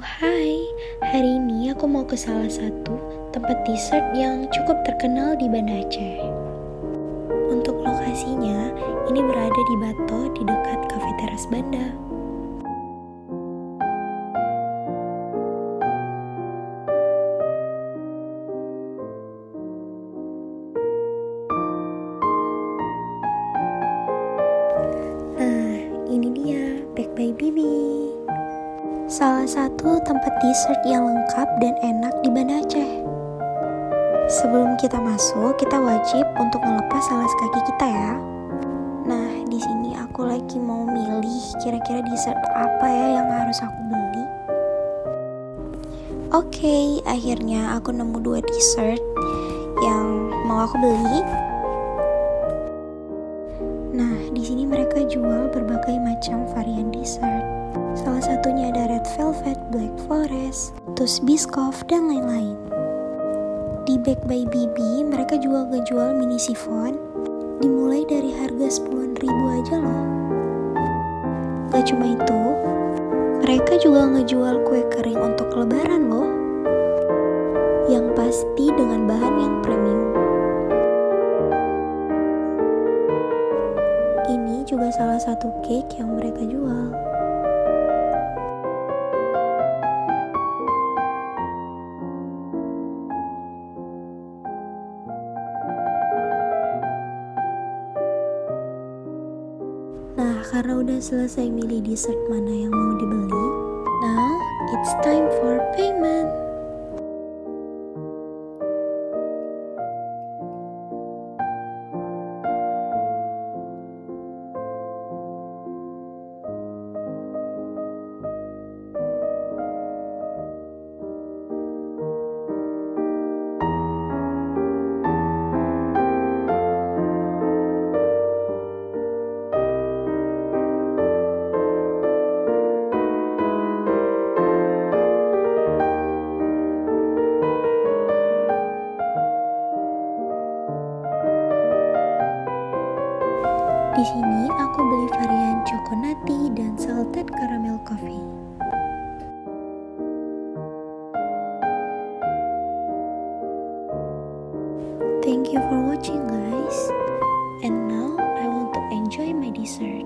Hai, hari ini aku mau ke salah satu tempat dessert yang cukup terkenal di Banda Aceh. Untuk lokasinya, ini berada di Bato di dekat Cafe Teras Banda. Nah, ini dia Bake by Bibi. Salah satu tempat dessert yang lengkap dan enak di Banda Aceh. Sebelum kita masuk, kita wajib untuk melepas alas kaki kita ya. Nah, di sini aku lagi mau milih kira-kira dessert apa ya yang harus aku beli. Oke, akhirnya aku nemu 2 dessert yang mau aku beli. Nah, di sini mereka jual berbagai macam varian dessert. Salah satunya ada red velvet, black forest, tus biscoff, dan lain-lain. Di Bake by Bibi, mereka juga ngejual mini chiffon, dimulai dari harga 10.000 aja loh. Gak cuma itu, mereka juga ngejual kue kering untuk lebaran loh, yang pasti dengan bahan yang premium. Ini juga salah satu cake yang mereka jual. Nah, karena udah selesai milih dessert mana yang mau dibeli, now it's time for payment. Di sini aku beli varian Choconati dan salted caramel coffee. Thank you for watching guys. And now I want to enjoy my dessert.